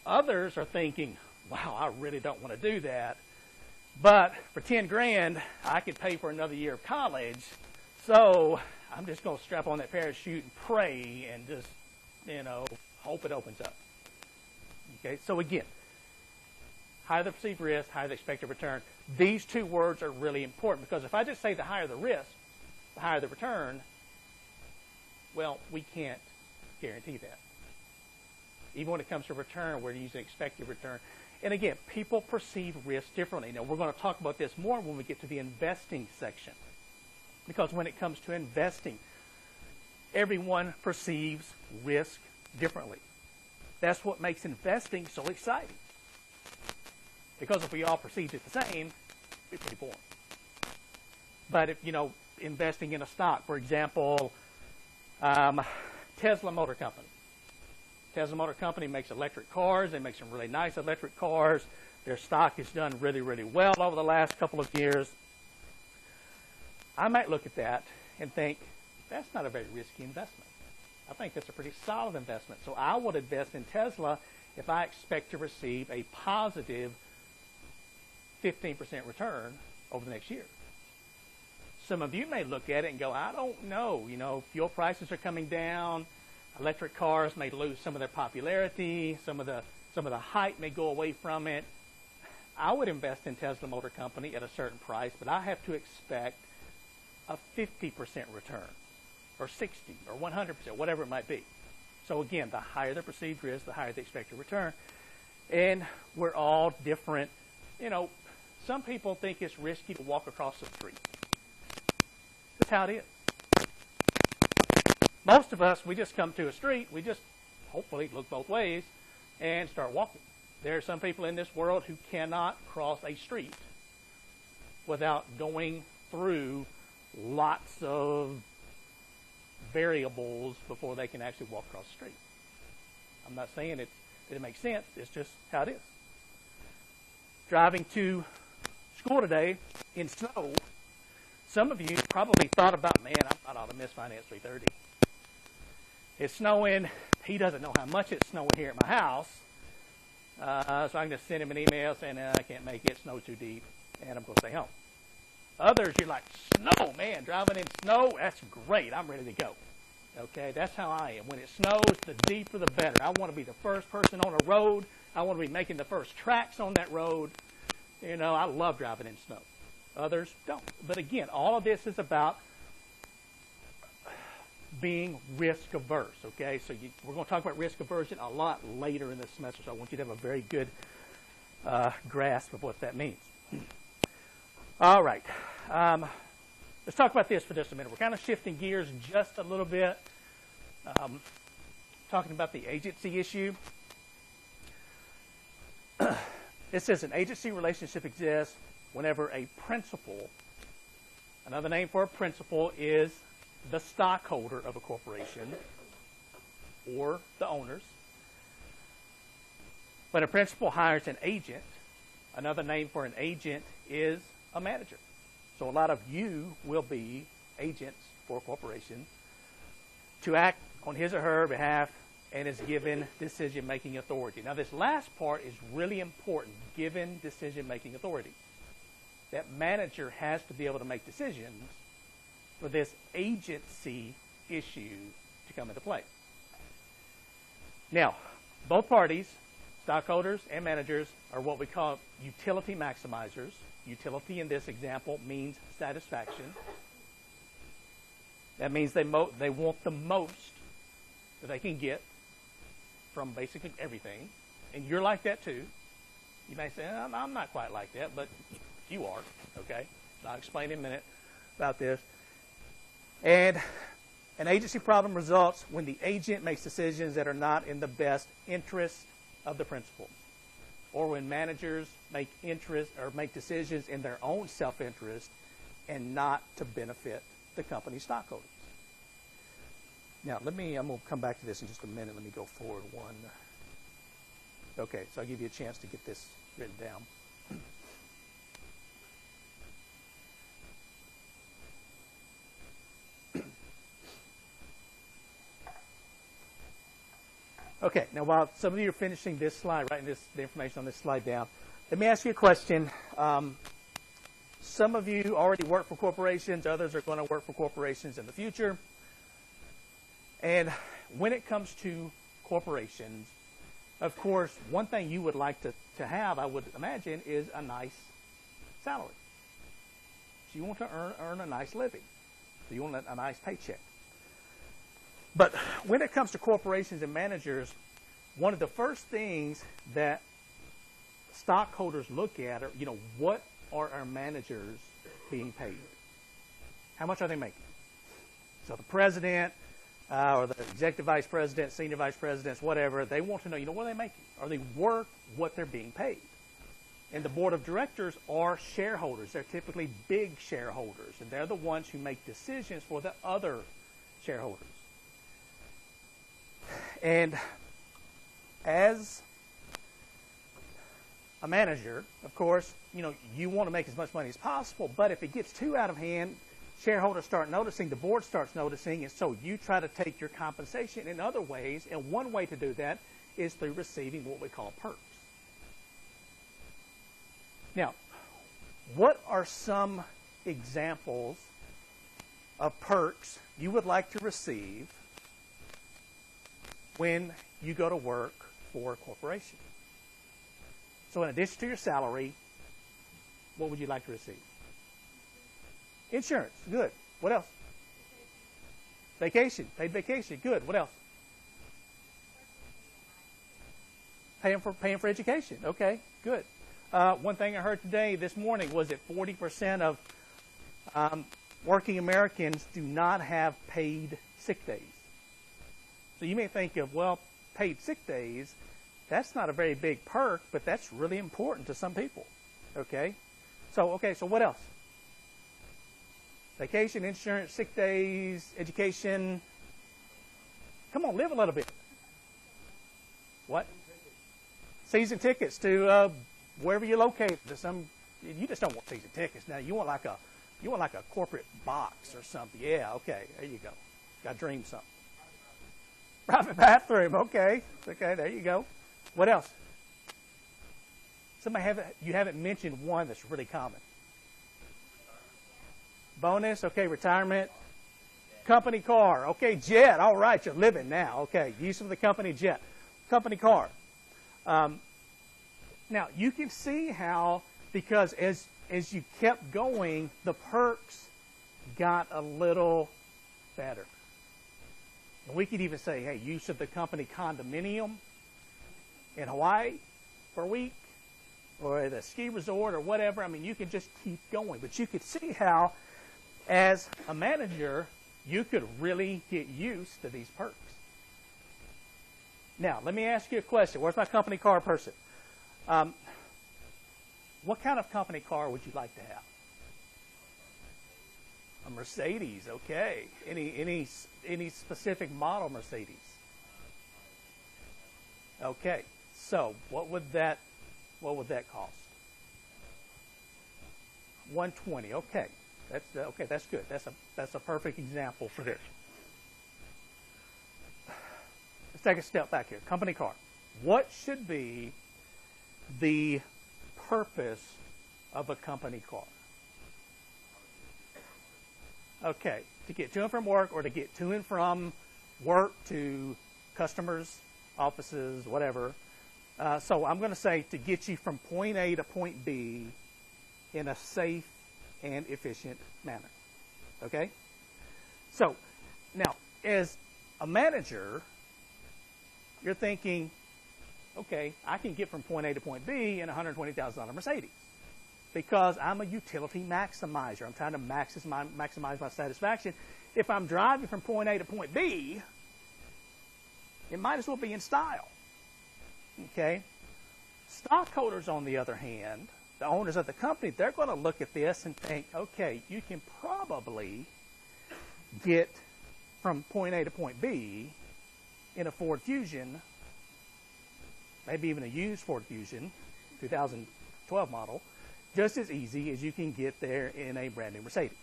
Others are thinking, wow, I really don't want to do that. But for 10 grand, I could pay for another year of college. So I'm just going to strap on that parachute and pray and just, hope it opens up. Okay, so again, higher the perceived risk, higher the expected return. These two words are really important because if I just say the higher the risk, the higher the return, well, we can't guarantee that. Even when it comes to return, we're using expected return. And again, people perceive risk differently. Now, we're going to talk about this more when we get to the investing section. Because when it comes to investing, everyone perceives risk differently. That's what makes investing so exciting. Because if we all perceived it the same, it'd be pretty boring. But if, investing in a stock, for example, Tesla Motor Company. Tesla Motor Company makes electric cars. They make some really nice electric cars. Their stock has done really, really well over the last couple of years. I might look at that and think, that's not a very risky investment. I think that's a pretty solid investment. So I would invest in Tesla if I expect to receive a positive 15% return over the next year. Some of you may look at it and go, I don't know. Fuel prices are coming down. Electric cars may lose some of their popularity. Some of the hype may go away from it. I would invest in Tesla Motor Company at a certain price, but I have to expect a 50% return, or 60, or 100%, whatever it might be. So again, the higher the perceived risk, the higher the expected return. And we're all different. Some people think it's risky to walk across the street. That's how it is. Most of us, we just come to a street, we just hopefully look both ways and start walking. There are some people in this world who cannot cross a street without going through lots of variables before they can actually walk across the street. I'm not saying it makes sense, it's just how it is. Driving to school today in snow, some of you probably thought about, man, I ought to miss Finance 330. It's snowing. He doesn't know how much it's snowing here at my house. So I can just send him an email saying, I can't make it, snow's too deep, and I'm going to stay home. Others, you're like, snow, man, driving in snow, that's great. I'm ready to go. Okay, that's how I am. When it snows, the deeper the better. I want to be the first person on a road. I want to be making the first tracks on that road. I love driving in snow. Others don't. But again, all of this is about being risk averse, okay? So we're going to talk about risk aversion a lot later in this semester, so I want you to have a very good grasp of what that means. All right. Let's talk about this for just a minute. We're kind of shifting gears just a little bit, talking about the agency issue. It says an agency relationship exists whenever a principal, another name for a principal is the stockholder of a corporation or the owners. When a principal hires an agent, another name for an agent is a manager. So a lot of you will be agents for a corporation to act on his or her behalf and is given decision-making authority. Now, this last part is really important, given decision-making authority. That manager has to be able to make decisions for this agency issue to come into play. Now, both parties, stockholders and managers, are what we call utility maximizers. Utility in this example means satisfaction. That means they want the most that they can get from basically everything. And you're like that too. You may say, I'm not quite like that, but you are, okay? I'll explain in a minute about this. And an agency problem results when the agent makes decisions that are not in the best interest of the principal, or when managers make decisions in their own self-interest and not to benefit the company's stockholders. Now, I'm going to come back to this in just a minute. Let me go forward one. Okay, so I'll give you a chance to get this written down. Okay, now while some of you are finishing this slide, writing the information on this slide down, let me ask you a question. Some of you already work for corporations. Others are going to work for corporations in the future. And when it comes to corporations, of course, one thing you would like to have, I would imagine, is a nice salary. So you want to earn a nice living. So you want a nice paycheck. But when it comes to corporations and managers, one of the first things that stockholders look at are, what are our managers being paid? How much are they making? So the president or the executive vice president, senior vice presidents, whatever, they want to know, what are they making? Are they worth what they're being paid? And the board of directors are shareholders. They're typically big shareholders, and they're the ones who make decisions for the other shareholders. And as a manager, of course, you want to make as much money as possible, but if it gets too out of hand, shareholders start noticing, the board starts noticing, and so you try to take your compensation in other ways, and one way to do that is through receiving what we call perks. Now, what are some examples of perks you would like to receive when you go to work for a corporation? So in addition to your salary, what would you like to receive? Insurance, good. What else? Vacation, paid vacation, good. What else? Paying for education, okay, good. One thing I heard this morning, was that 40% of working Americans do not have paid sick days. So you may think of, paid sick days, that's not a very big perk, but that's really important to some people, okay? So what else? Vacation, insurance, sick days, education. Come on, live a little bit. What? Season tickets to wherever you're located. You just don't want season tickets now. You want like a corporate box or something. Yeah, okay, there you go. Got to dream something. Private bathroom, okay. Okay, there you go. What else? You haven't mentioned one that's really common. Bonus, okay, retirement. Company car, okay, jet, all right, you're living now, okay, use of the company jet. Company car. Now, you can see how, because as you kept going, the perks got a little better. And we could even say, hey, use of the company condominium in Hawaii for a week, or the ski resort or whatever. I mean, you can just keep going. But you could see how, as a manager, you could really get used to these perks. Now, let me ask you a question. Where's my company car person? What kind of company car would you like to have? A Mercedes, okay. Any specific model Mercedes? Okay. So, what would that cost? $120. Okay. That's good. That's a perfect example for this. let's take a step back here. Company car. What should be the purpose of a company car? Okay, to get to and from work, or to get to and from work to customers, offices, whatever. So I'm going to say to get you from point A to point B in a safe and efficient manner. Okay? So, now, as a manager, you're thinking, okay, I can get from point A to point B in a $120,000 Mercedes because I'm a utility maximizer. I'm trying to maximize my satisfaction. If I'm driving from point A to point B, it might as well be in style. Okay? Stockholders, on the other hand, the owners of the company, they're going to look at this and think, okay, you can probably get from point A to point B in a Ford Fusion, maybe even a used Ford Fusion, 2012 model, just as easy as you can get there in a brand new Mercedes.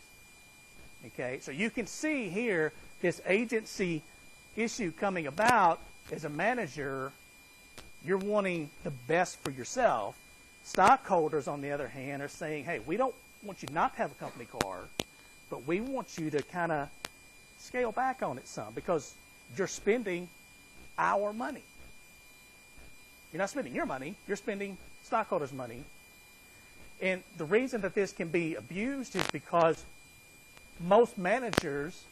Okay, so you can see here this agency issue coming about. As a manager, you're wanting the best for yourself. Stockholders, on the other hand, are saying, hey, we don't want you not to have a company car, but we want you to kind of scale back on it some because you're spending our money. You're not spending your money, you're spending stockholders' money. And the reason that this can be abused is because most managers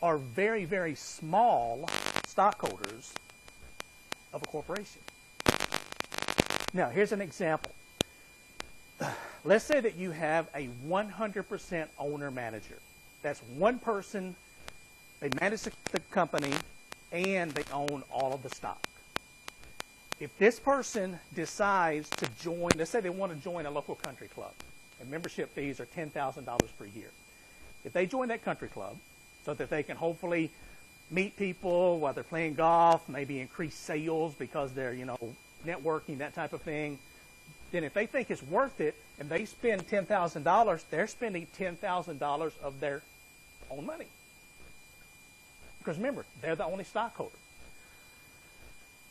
are very, very small stockholders of a corporation. Now, here's an example. Let's say that you have a 100% owner-manager. That's one person, they manage the company, and they own all of the stock. If this person decides to join, let's say they want to join a local country club, and membership fees are $10,000 per year. If they join that country club so that they can hopefully meet people while they're playing golf, maybe increase sales because they're, networking, that type of thing, then if they think it's worth it and they spend $10,000, they're spending $10,000 of their own money. Because remember, they're the only stockholder.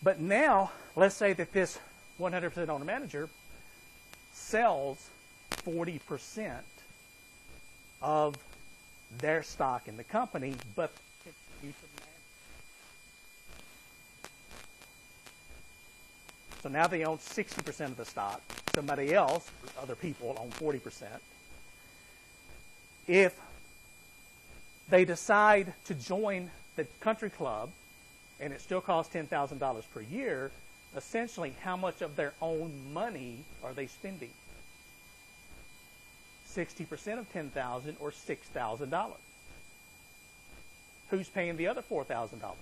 But now, let's say that this 100% owner manager sells 40% of their stock in the company, but it's due to management. So now they own 60% of the stock. Somebody else, other people, own 40%. If they decide to join the country club, and it still costs $10,000 per year, essentially how much of their own money are they spending? 60% of $10,000 or $6,000. Who's paying the other $4,000?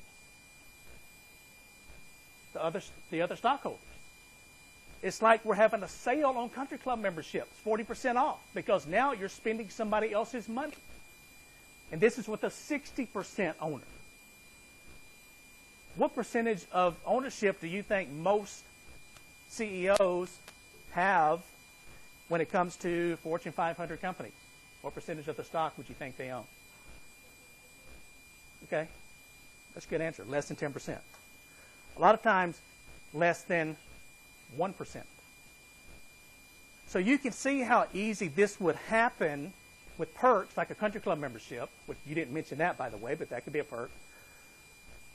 The other stockholders. It's like we're having a sale on country club memberships, 40% off, because now you're spending somebody else's money. And this is with a 60% owner. What percentage of ownership do you think most CEOs have when it comes to Fortune 500 companies? What percentage of the stock would you think they own? Okay, that's a good answer. Less than 10%. A lot of times, less than 1%. So you can see how easy this would happen with perks like a country club membership, which you didn't mention that, by the way, but that could be a perk.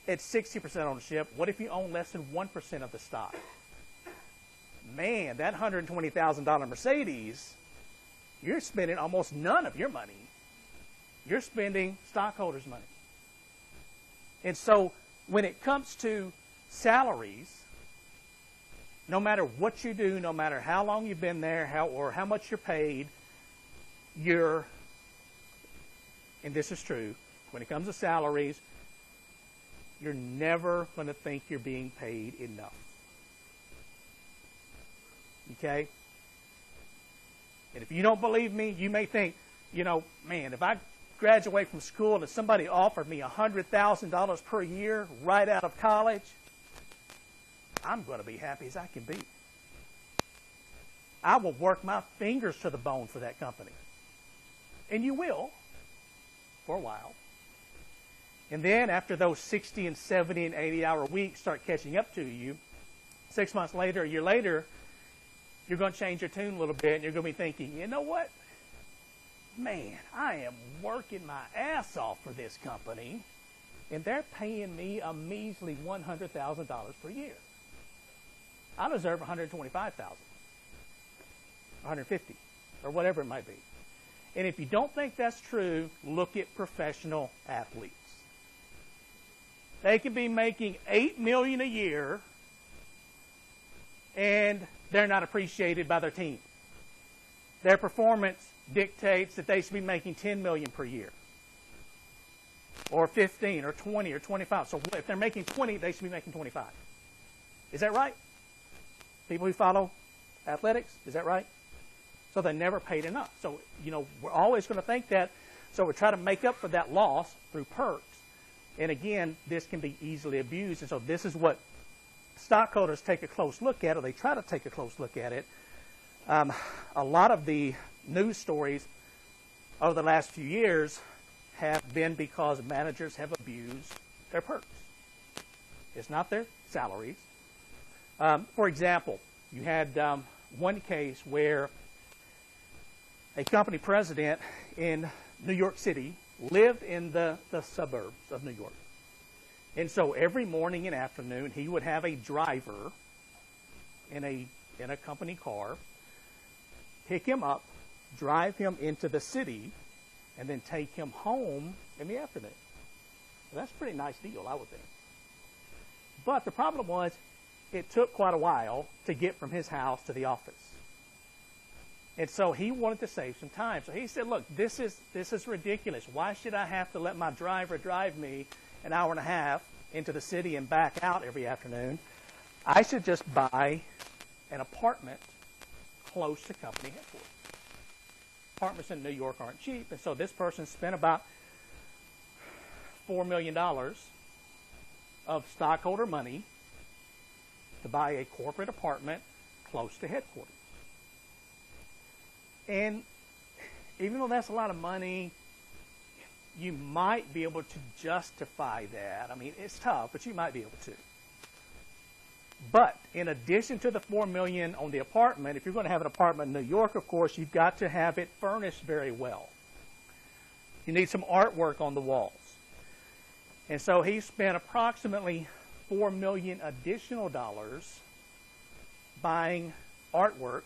At 60% ownership, what if you own less than 1% of the stock? Man, that $120,000 Mercedes, you're spending almost none of your money. You're spending stockholders' money. And so when it comes to salaries, no matter what you do, no matter how long you've been there, or how much you're paid, and this is true, when it comes to salaries, you're never going to think you're being paid enough. Okay? And if you don't believe me, you may think, man, if I graduate from school and somebody offered me $100,000 per year right out of college, I'm going to be happy as I can be. I will work my fingers to the bone for that company. And you will, for a while. And then after those 60 and 70 and 80-hour weeks start catching up to you, 6 months later, a year later, you're going to change your tune a little bit, and you're going to be thinking, you know what? Man, I am working my ass off for this company, and they're paying me a measly $100,000 per year. I deserve $125,000, $150,000, or whatever it might be. And if you don't think that's true, look at professional athletes. They could be making $8 million a year, and they're not appreciated by their team. Their performance dictates that they should be making $10 million per year, or 15, or 20, or 25. So if they're making 20, they should be making 25. Is that right? People who follow athletics, is that right? So they're never paid enough. So, we're always going to think that. So we try to make up for that loss through perks. And again, this can be easily abused. And so this is what stockholders take a close look at, or they try to take a close look at it. A lot of the news stories over the last few years have been because managers have abused their perks. It's not their salaries. For example, you had one case where a company president in New York City lived in the suburbs of New York. And so every morning and afternoon, he would have a driver in a company car pick him up, drive him into the city, and then take him home in the afternoon. Well, that's a pretty nice deal, I would think. But the problem was, it took quite a while to get from his house to the office. And so he wanted to save some time. So he said, look, this is ridiculous. Why should I have to let my driver drive me an hour and a half into the city and back out every afternoon? I should just buy an apartment close to company headquarters. Apartments in New York aren't cheap. And so this person spent about $4 million of stockholder money to buy a corporate apartment close to headquarters. And even though that's a lot of money, you might be able to justify that. I mean, it's tough, but you might be able to. But in addition to the $4 million on the apartment, if you're going to have an apartment in New York, of course, you've got to have it furnished very well. You need some artwork on the walls. And so he spent approximately $4 million additional dollars buying artwork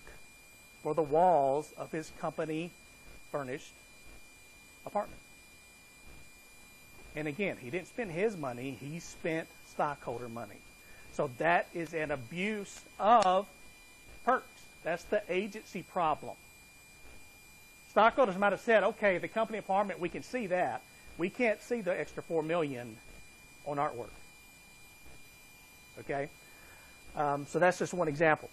for the walls of his company furnished apartment. And again, he didn't spend his money, he spent stockholder money. So that is an abuse of perks. That's the agency problem. Stockholders might have said, okay, the company apartment, we can see that. We can't see the extra $4 million on artwork. Okay? So that's just one example.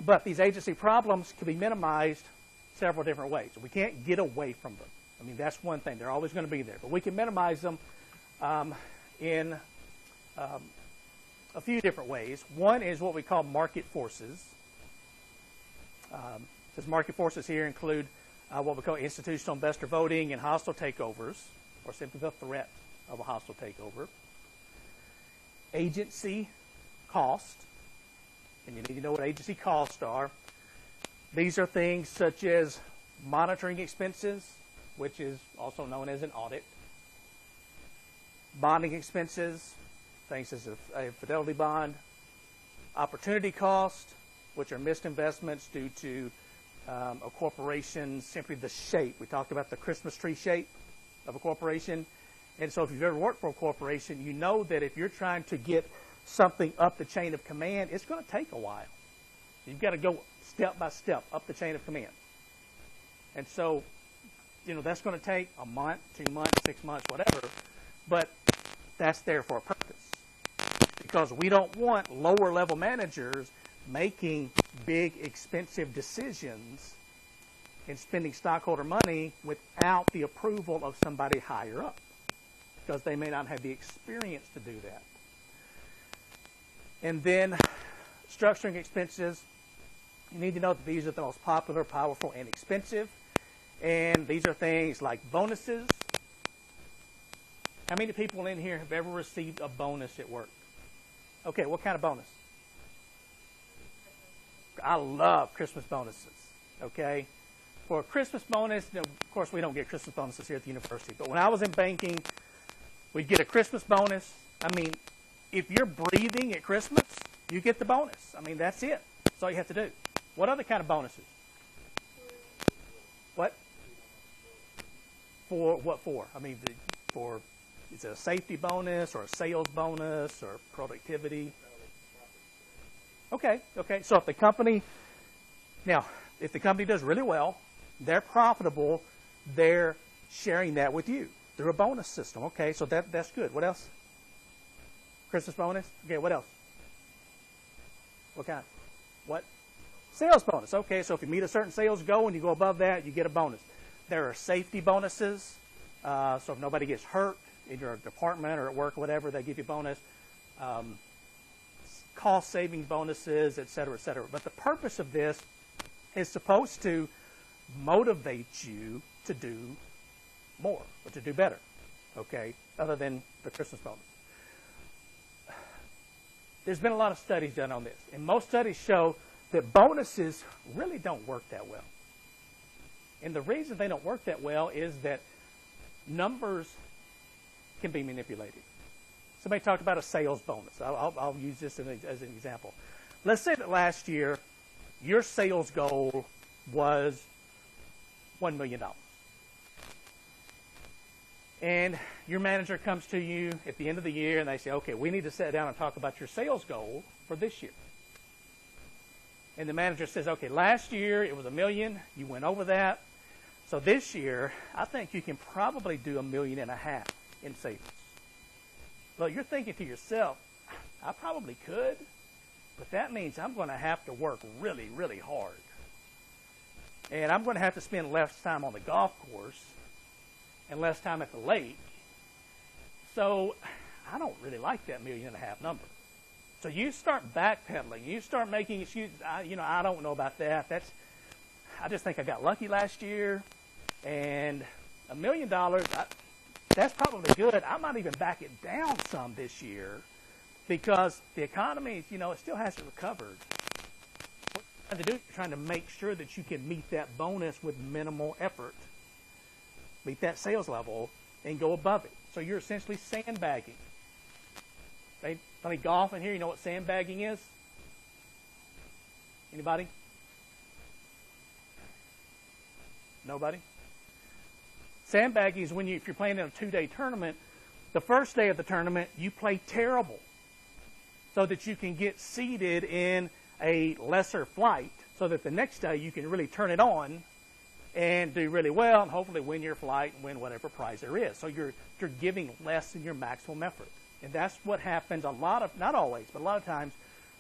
But these agency problems can be minimized several different ways. We can't get away from them. I mean, that's one thing. They're always going to be there. But we can minimize them in a few different ways. One is what we call market forces. These market forces here include what we call institutional investor voting and hostile takeovers, or simply the threat of a hostile takeover. Agency cost, and you need to know what agency costs are. These are things such as monitoring expenses, which is also known as an audit, bonding expenses, things as a fidelity bond, opportunity cost, which are missed investments due to a corporation, simply the shape. We talked about the Christmas tree shape of a corporation. And so if you've ever worked for a corporation, you know that if you're trying to get something up the chain of command, it's going to take a while. You've got to go step by step up the chain of command. And so, that's going to take a month, 2 months, 6 months, whatever. But that's there for a purpose. Because we don't want lower level managers making big, expensive decisions and spending stockholder money without the approval of somebody higher up, because they may not have the experience to do that. And then structuring expenses, you need to know that these are the most popular, powerful, and expensive. And these are things like bonuses, How many people in here have ever received a bonus at work? Okay, what kind of bonus? I love Christmas bonuses, okay? For a Christmas bonus, you know, of course, we don't get Christmas bonuses here at the university, but when I was in banking, we'd get a Christmas bonus. I mean, if you're breathing at Christmas, you get the bonus. I mean, that's it. That's all you have to do. What other kind of bonuses? What? For what for? I mean, for, is it a safety bonus or a sales bonus or productivity? Okay. So if the company does really well, they're profitable, they're sharing that with you through a bonus system. Okay, so that's good. What else? Christmas bonus? Okay, what else? What kind? What? Sales bonus. Okay, so if you meet a certain sales goal and you go above that, you get a bonus. There are safety bonuses. So if nobody gets hurt in your department or at work or whatever, they give you a bonus. Cost savings bonuses, et cetera, et cetera. But the purpose of this is supposed to motivate you to do more or to do better, okay, other than the Christmas bonus. There's been a lot of studies done on this, and most studies show that bonuses really don't work that well. And the reason they don't work that well is that numbers can be manipulated. Somebody talked about a sales bonus. I'll use this as an example. Let's say that last year your sales goal was $1 million. And your manager comes to you at the end of the year and they say, okay, we need to sit down and talk about your sales goal for this year. And the manager says, okay, last year it was $1 million. You went over that. So this year, I think you can probably do $1.5 million in savings. Well, you're thinking to yourself, I probably could, but that means I'm going to have to work really, really hard. And I'm going to have to spend less time on the golf course and less time at the lake. So I don't really like that $1.5 million number. So you start backpedaling. You start making excuses. I don't know about that. I just think I got lucky last year. And $1 million, that's probably good. I might even back it down some this year because the economy, it still hasn't recovered. What you're trying to do, you're trying to make sure that you can meet that bonus with minimal effort, meet that sales level, and go above it. So you're essentially sandbagging. Any golf in here, you know what sandbagging is? Anybody? Nobody? Sandbagging is when if you're playing in a 2-day tournament, the first day of the tournament, you play terrible so that you can get seated in a lesser flight so that the next day you can really turn it on and do really well and hopefully win your flight and win whatever prize there is. So you're giving less than your maximum effort. And that's what happens not always, but a lot of times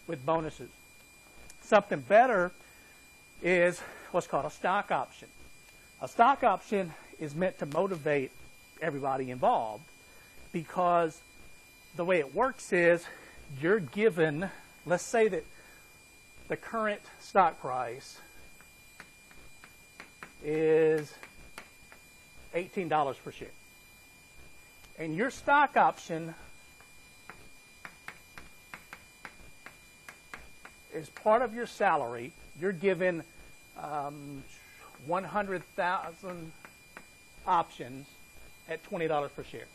with bonuses. Something better is what's called a stock option. A stock option is meant to motivate everybody involved because the way it works is you're given, let's say that the current stock price is $18 per share. And your stock option is part of your salary. You're given 100,000 options at $20 per share,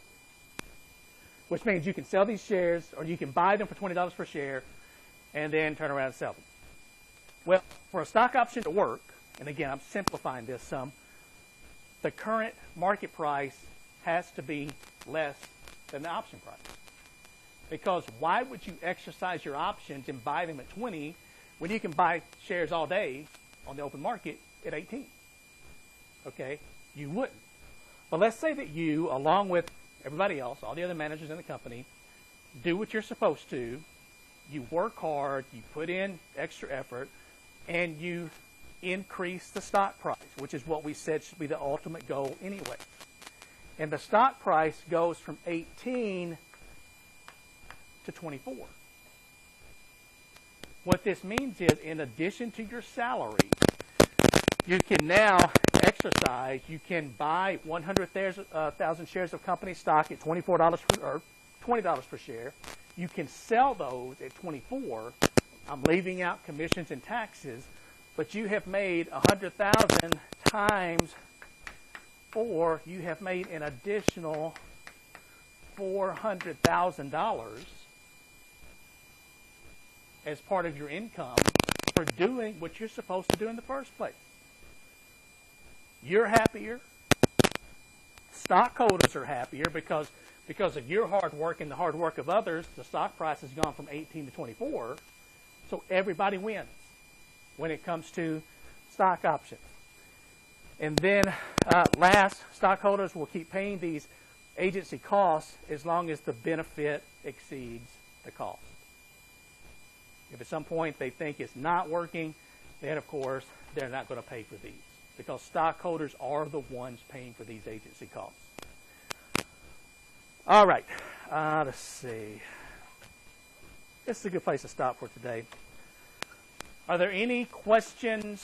which means you can sell these shares or you can buy them for $20 per share and then turn around and sell them. Well, for a stock option to work, and again, I'm simplifying this some, the current market price has to be less than the option price. Because why would you exercise your options and buy them at 20 when you can buy shares all day on the open market at 18? Okay, you wouldn't. But let's say that you, along with everybody else, all the other managers in the company, do what you're supposed to. You work hard, you put in extra effort, and you increase the stock price, which is what we said should be the ultimate goal anyway. And the stock price goes from 18 to 24. What this means is, in addition to your salary, you can now exercise, you can buy 100,000 shares of company stock at $20 per share. You can sell those at $24. I'm leaving out commissions and taxes, but you have made 100,000 times 4. You have made an additional $400,000 as part of your income for doing what you're supposed to do in the first place. You're happier. Stockholders are happier because of your hard work and the hard work of others. The stock price has gone from 18 to 24. So everybody wins when it comes to stock options. And then last, stockholders will keep paying these agency costs as long as the benefit exceeds the cost. If at some point they think it's not working, then of course they're not going to pay for these, because stockholders are the ones paying for these agency costs. All right, let's see. This is a good place to stop for today. Are there any questions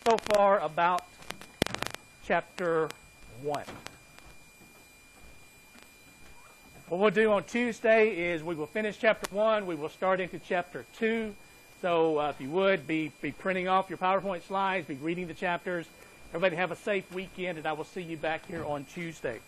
so far about chapter 1? What we'll do on Tuesday is we will finish chapter 1. We will start into chapter 2. So if you would, be printing off your PowerPoint slides, be reading the chapters. Everybody have a safe weekend, and I will see you back here on Tuesday.